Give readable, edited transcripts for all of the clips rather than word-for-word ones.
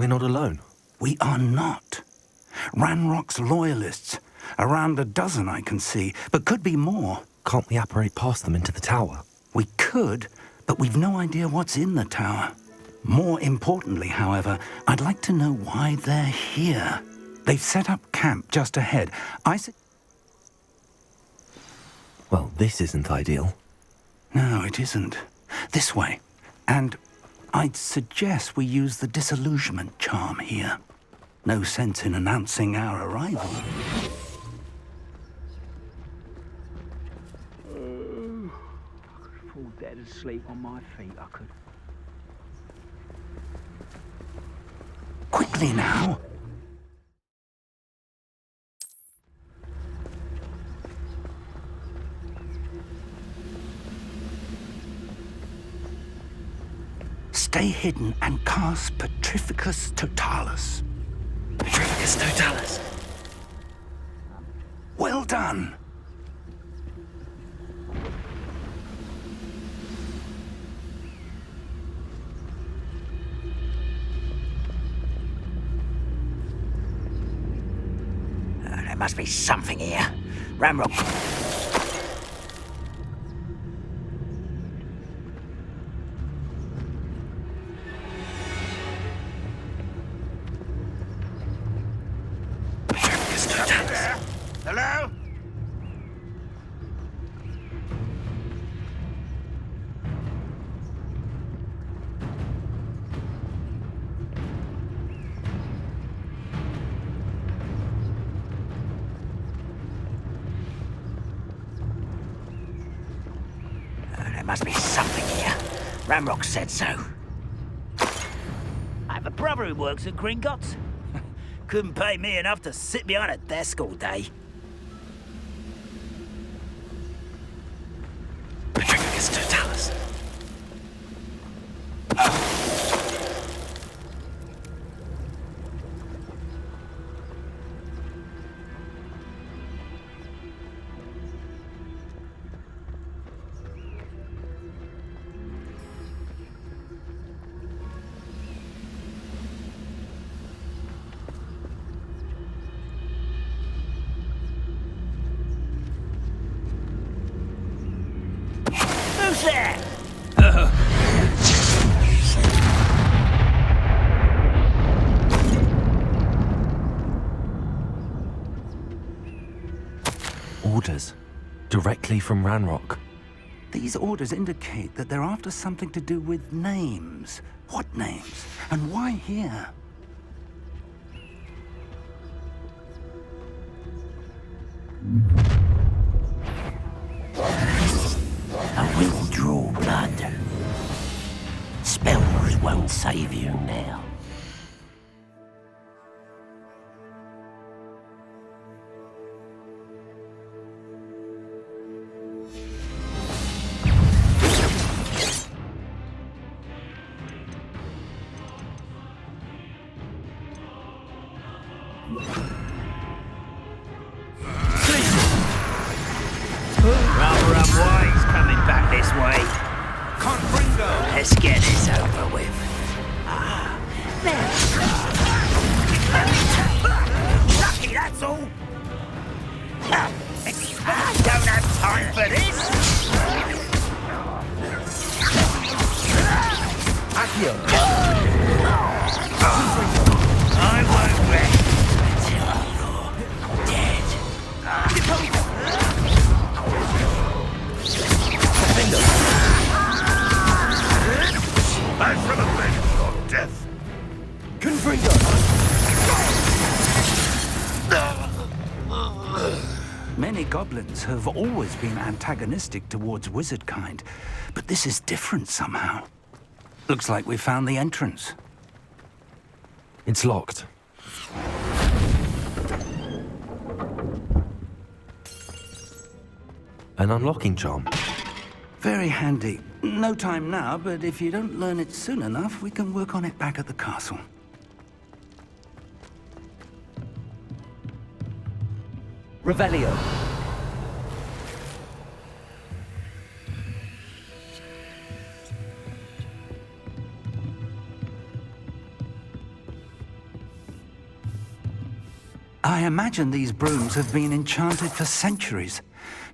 We're not alone. We are not. Ranrock's loyalists. Around a dozen I can see, but could be more. Can't we apparate past them into the tower? We could, but we've no idea what's in the tower. More importantly, however, I'd like to know why they're here. They've set up camp just ahead. Well, this isn't ideal. No, it isn't. This way. And I'd suggest we use the disillusionment charm here. No sense in announcing our arrival. I could fall dead asleep on my feet, I could. Quickly now. Stay hidden and cast Petrificus Totalis. Petrificus Totalis. Well done. There must be something here. Ramrock. Hello? There must be something here. Ramrock said so. I have a brother who works at Gringotts. Couldn't pay me enough to sit behind a desk all day. Petrificus Totalis. Who's there? Orders. Directly from Ranrock. These orders indicate that they're after something to do with names. What names? And why here? I will draw blood. Spells won't save you now. Rather unwise coming back this way. Let's get this over with. Ah, there. Lucky, that's all. I don't have time for this. I won't rest until you're dead. I'm from a legend of death. Many goblins have always been antagonistic towards wizard kind, but this is different somehow. Looks like we found the entrance. It's locked. An unlocking charm. Very handy. No time now, but if you don't learn it soon enough, we can work on it back at the castle. Revelio. I imagine these brooms have been enchanted for centuries.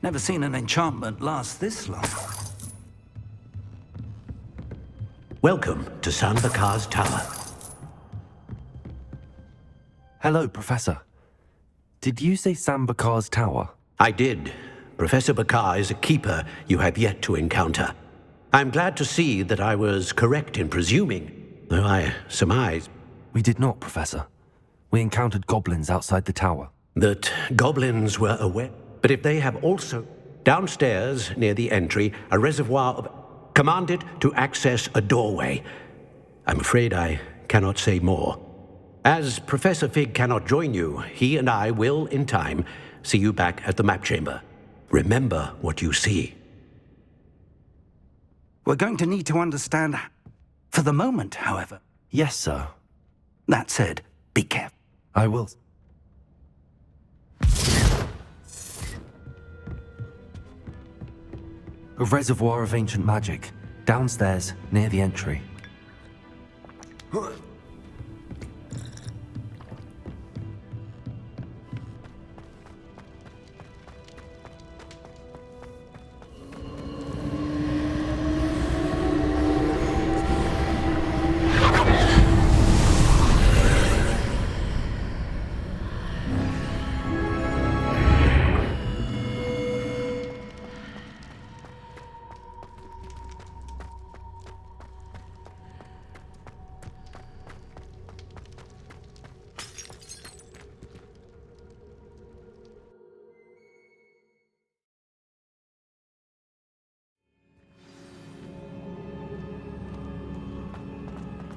Never seen an enchantment last this long. Welcome to San Bakar's Tower. Hello, Professor. Did you say Sambakar's tower? I did. Professor Bakar is a keeper you have yet to encounter. I'm glad to see that I was correct in presuming, though I surmise We did not, Professor. We encountered goblins outside the tower. that goblins were aware. But if they have also, downstairs near the entry, a reservoir of commanded to access a doorway. I'm afraid I cannot say more. As Professor Fig cannot join you, he and I will, in time, see you back at the map chamber. Remember what you see. We're going to need to understand for the moment, however. Yes, sir. That said, be careful. I will. A reservoir of ancient magic, downstairs near the entry.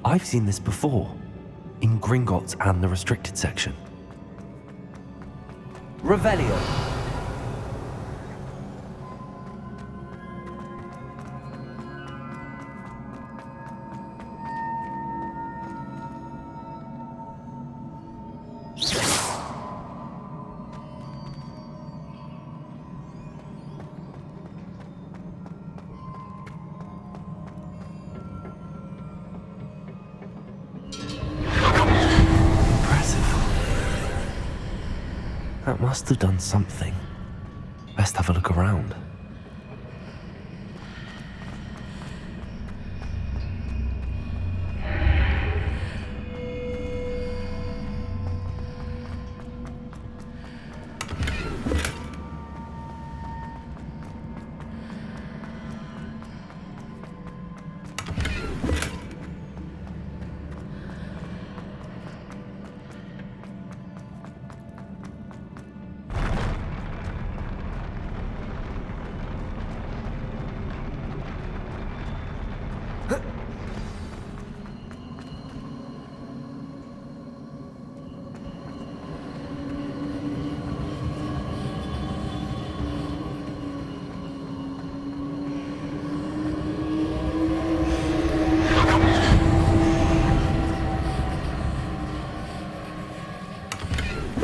I've seen this before, in Gringotts and the restricted section. Revelio. That must have done something. Best have a look around.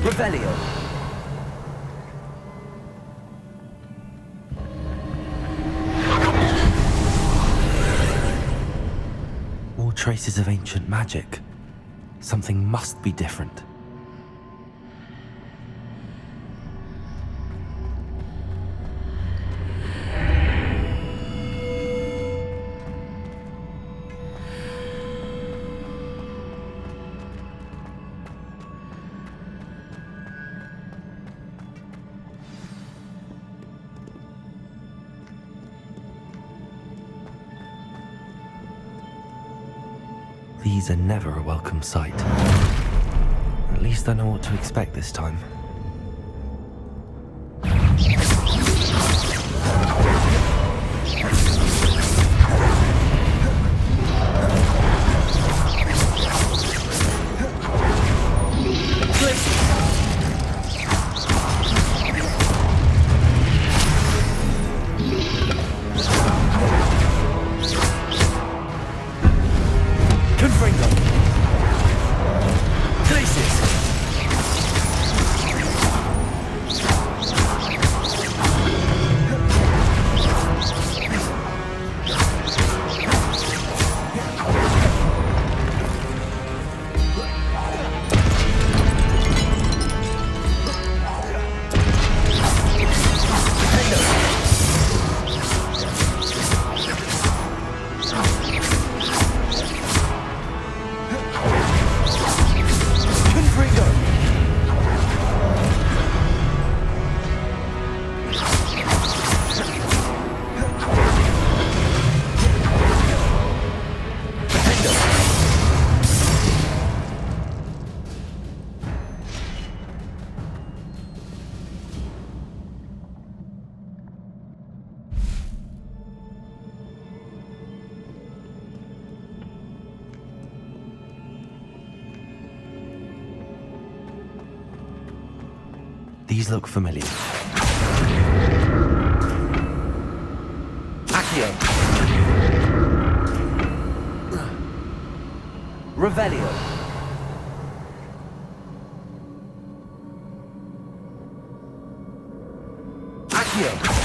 Revelio. More traces of ancient magic. Something must be different. These are never a welcome sight. At least I know what to expect this time. These look familiar. Accio. Revelio. Accio.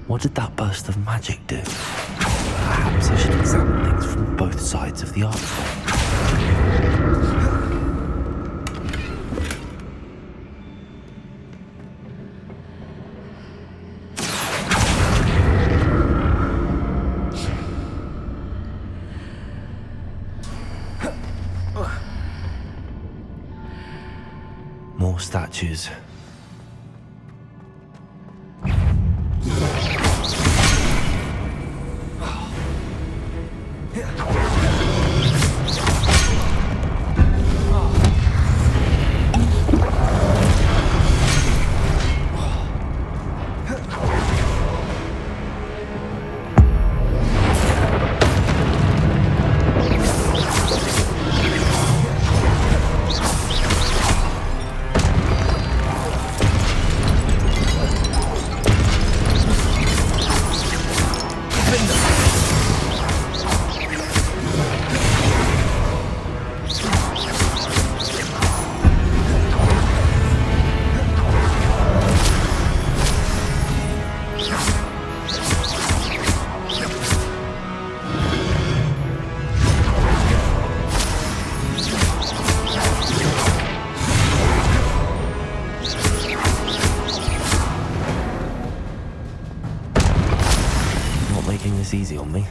What did that burst of magic do? Perhaps I should examine things from both sides of the archway. More statues. Making this easy on me.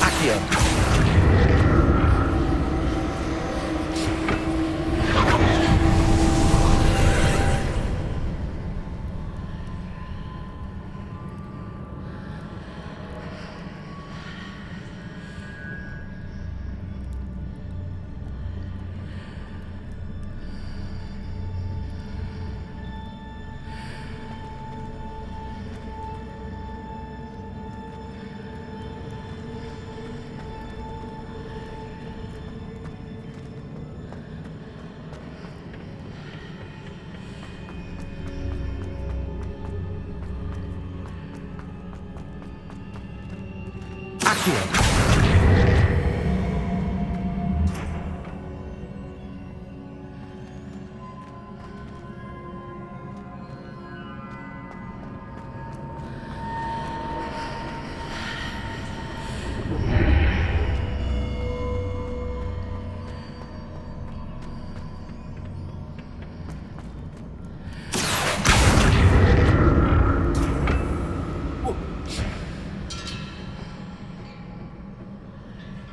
Accio. Accio.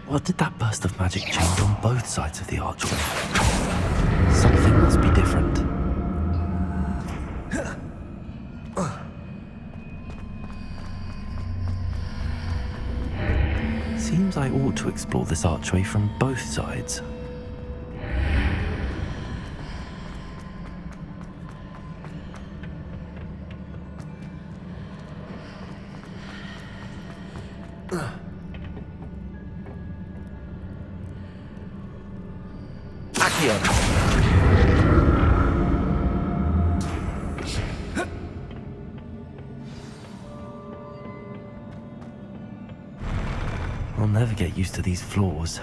What did that burst of magic change on both sides of the archway? Something must be different. to explore this archway from both sides. I'll never get used to these floors.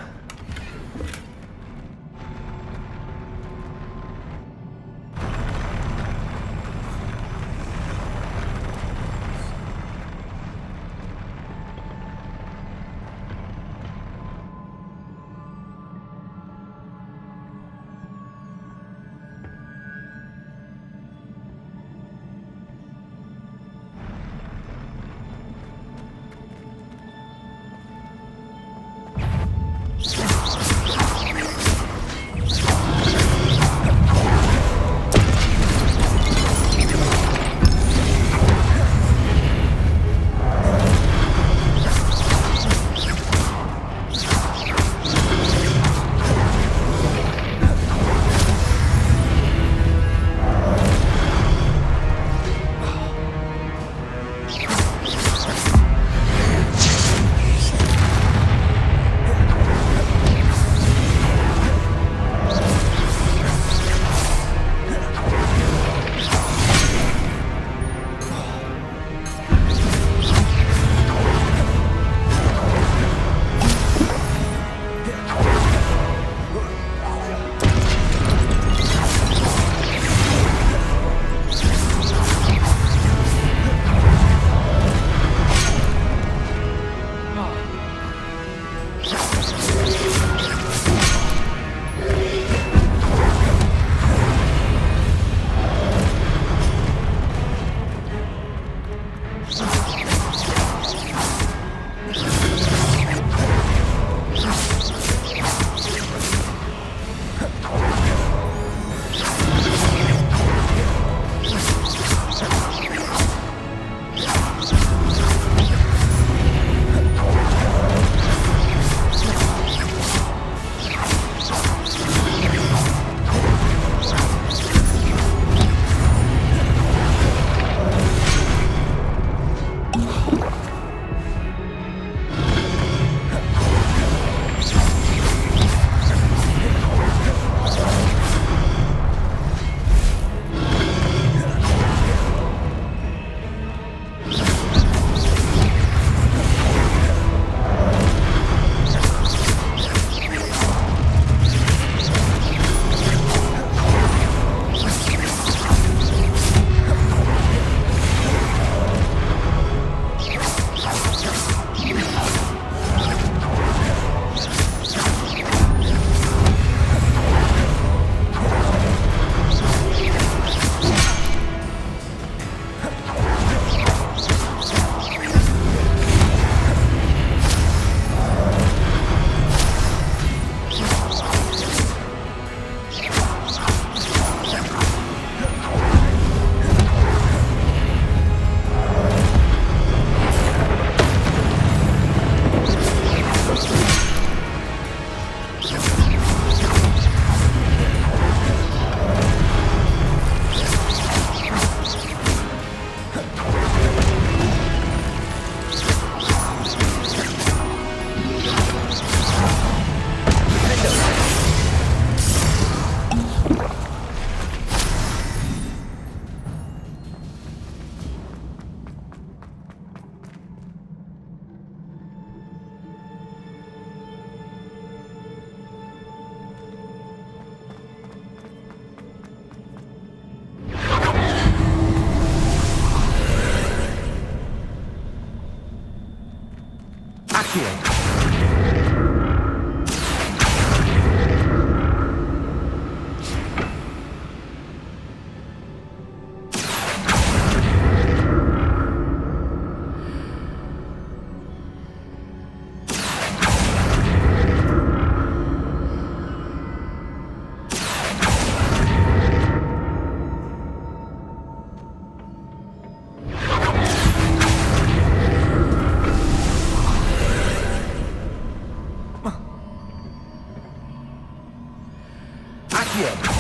Accio.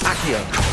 Accio.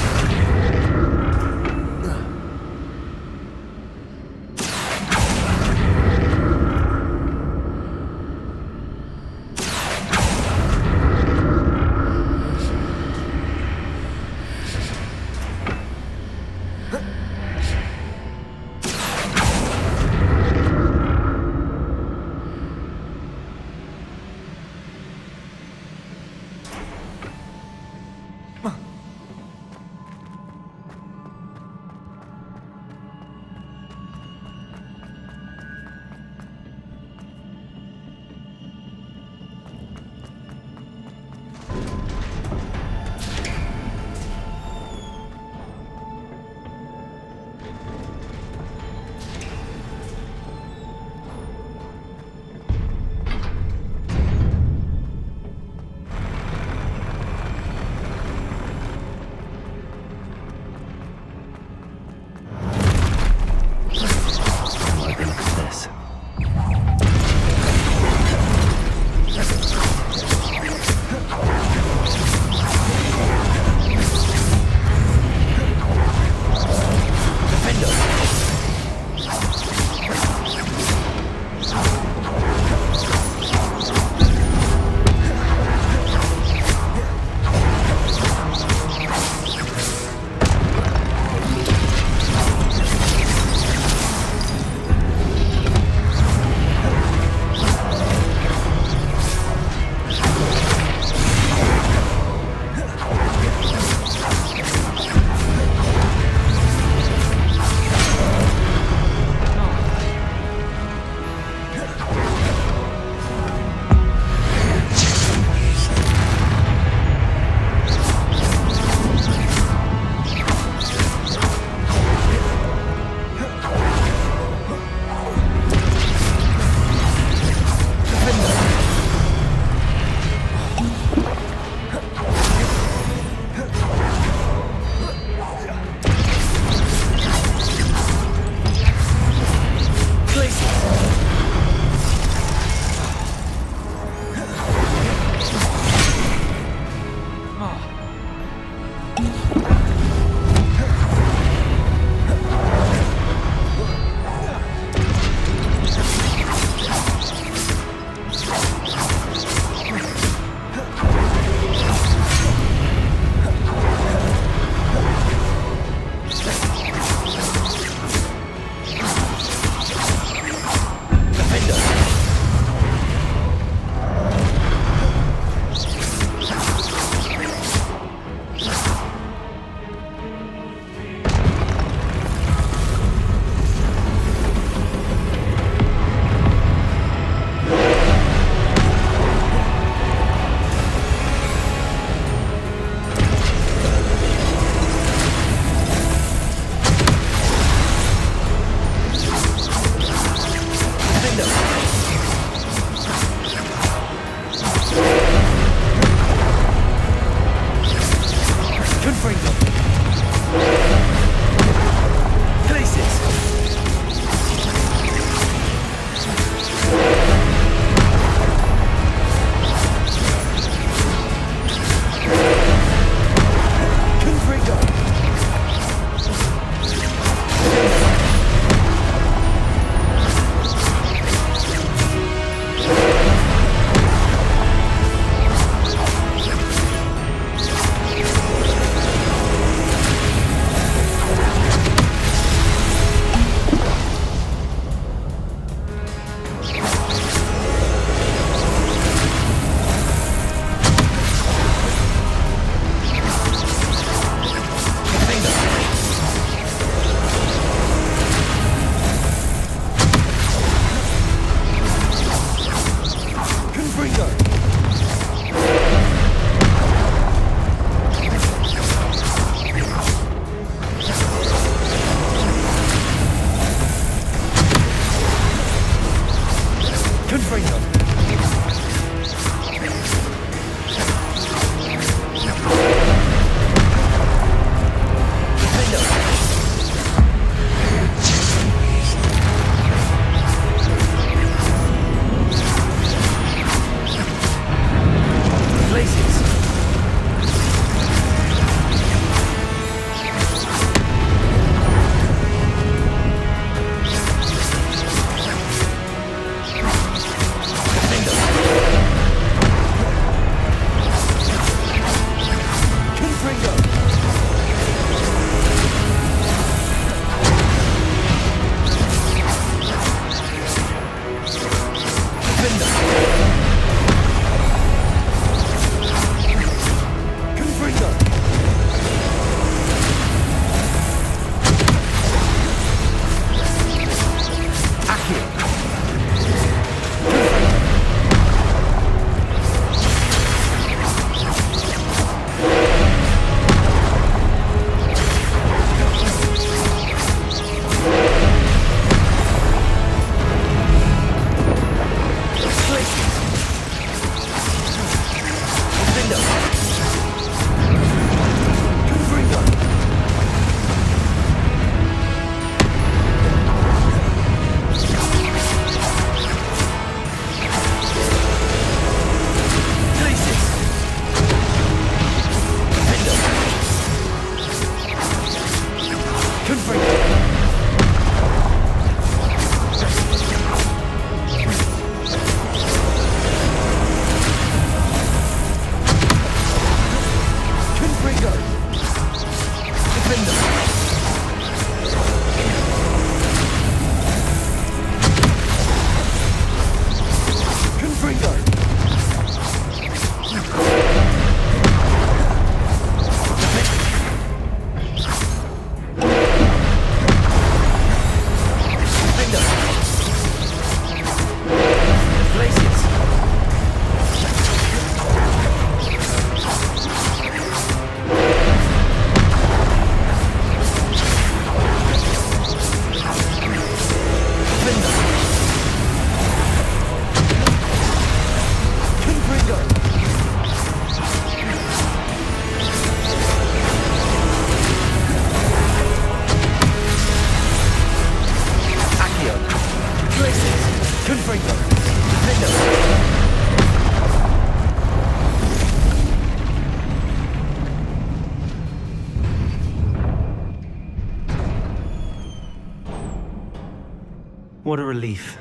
What a relief.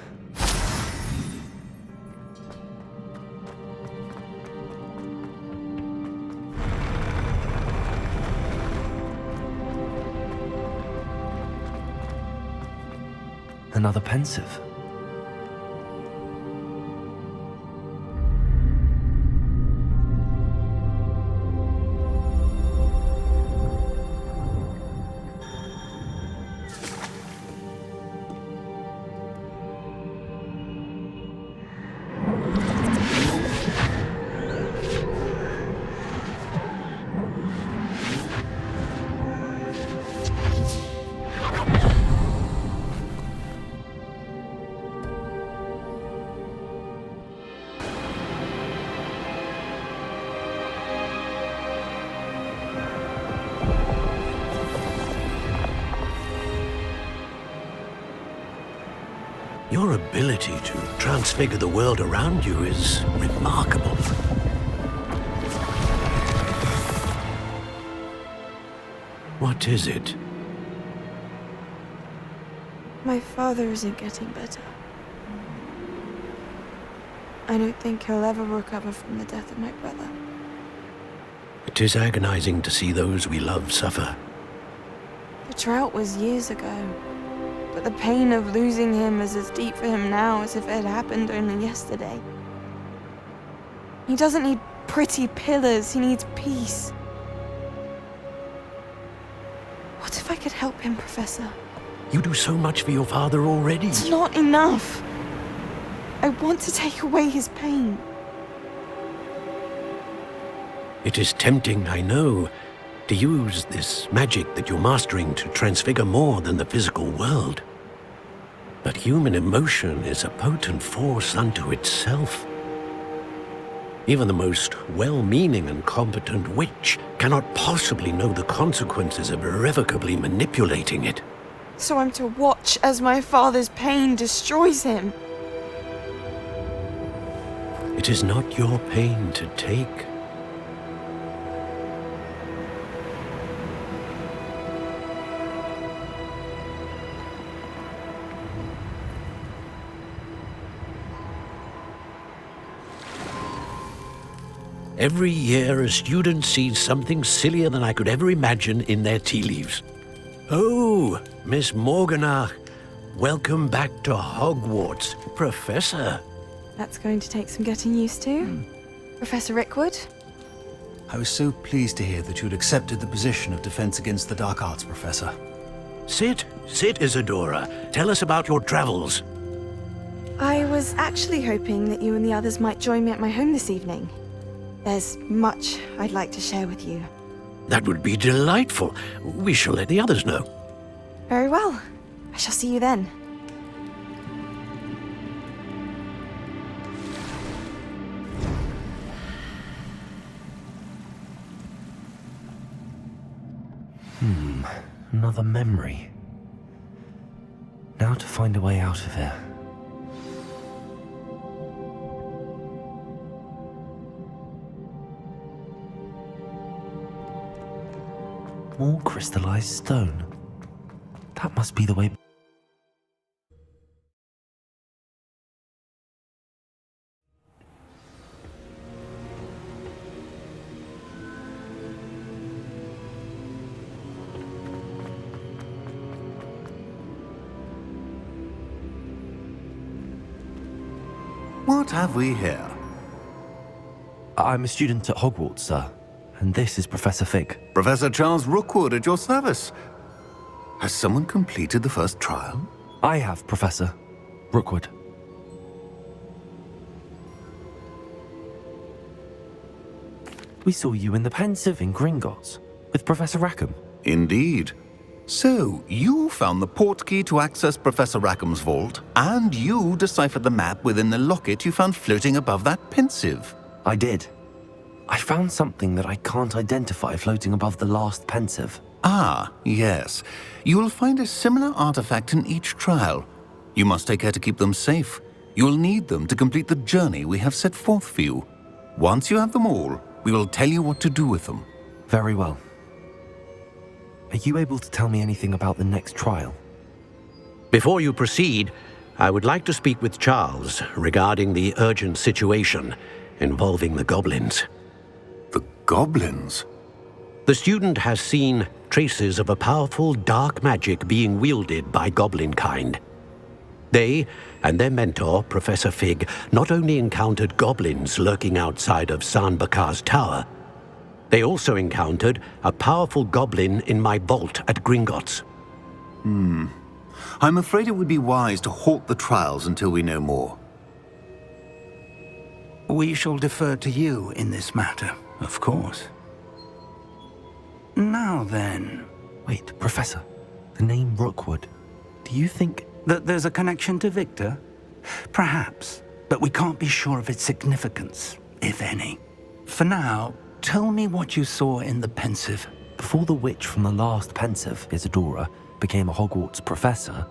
Another pensive. Your ability to transfigure the world around you is remarkable. What is it? My father isn't getting better. I don't think he'll ever recover from the death of my brother. It is agonizing to see those we love suffer. The drought was years ago, but the pain of losing him is as deep for him now as if it had happened only yesterday. He doesn't need pretty pillars, he needs peace. What if I could help him, Professor? You do so much for your father already. It's not enough. I want to take away his pain. It is tempting, I know, to use this magic that you're mastering to transfigure more than the physical world. But human emotion is a potent force unto itself. Even the most well-meaning and competent witch cannot possibly know the consequences of irrevocably manipulating it. So I'm to watch as my father's pain destroys him. It is not your pain to take. Every year, a student sees something sillier than I could ever imagine in their tea leaves. Oh, Miss Morganach, welcome back to Hogwarts, Professor. That's going to take some getting used to. Professor Rickwood? I was so pleased to hear that you'd accepted the position of Defense Against the Dark Arts, Professor. Sit, Isadora. Tell us about your travels. I was actually hoping that you and the others might join me at my home this evening. There's much I'd like to share with you. That would be delightful. We shall let the others know. Very well. I shall see you then. Another memory. Now to find a way out of here. More crystallized stone. That must be the way. What have we here? I'm a student at Hogwarts, sir. And this is Professor Fig. Professor Charles Rookwood at your service. Has someone completed the first trial? I have, Professor Rookwood. We saw you in the Pensive in Gringotts with Professor Rackham. Indeed. So, you found the portkey to access Professor Rackham's vault, and you deciphered the map within the locket you found floating above that Pensive. I did. I found something that I can't identify floating above the last Pensive. Ah, yes. You will find a similar artifact in each trial. You must take care to keep them safe. You'll need them to complete the journey we have set forth for you. Once you have them all, we will tell you what to do with them. Very well. Are you able to tell me anything about the next trial? Before you proceed, I would like to speak with Charles regarding the urgent situation involving the goblins. The goblins? The student has seen traces of a powerful dark magic being wielded by goblin kind. They and their mentor, Professor Fig, not only encountered goblins lurking outside of San Bakar's tower, they also encountered a powerful goblin in my vault at Gringotts. I'm afraid it would be wise to halt the trials until we know more. We shall defer to you in this matter, of course. Now then, Wait, Professor. The name Rookwood. Do you think... that there's a connection to Victor? Perhaps, but we can't be sure of its significance, if any. For now, tell me what you saw in the pensive. Before the witch from the last pensive, Isadora, became a Hogwarts professor,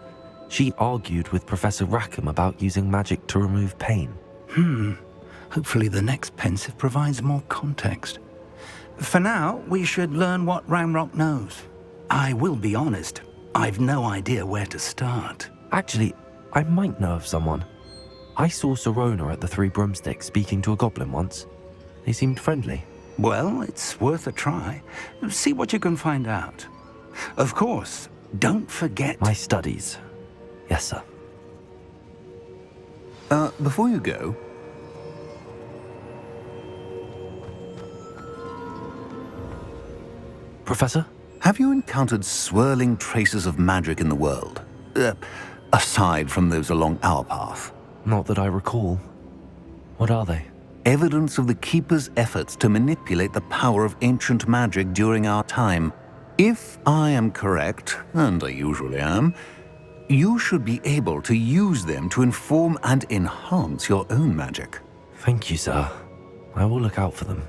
she argued with Professor Rackham about using magic to remove pain. Hopefully the next pensive provides more context. For now, we should learn what Ranrock knows. I will be honest, I've no idea where to start. Actually, I might know of someone. I saw Serona at the Three Broomsticks speaking to a goblin once. They seemed friendly. Well, it's worth a try. See what you can find out. Of course, don't forget... My studies. Yes, sir. Before you go, Professor? have you encountered swirling traces of magic in the world? Aside from those along our path. Not that I recall. What are they? Evidence of the Keeper's efforts to manipulate the power of ancient magic during our time. If I am correct, and I usually am, you should be able to use them to inform and enhance your own magic. Thank you, sir. I will look out for them.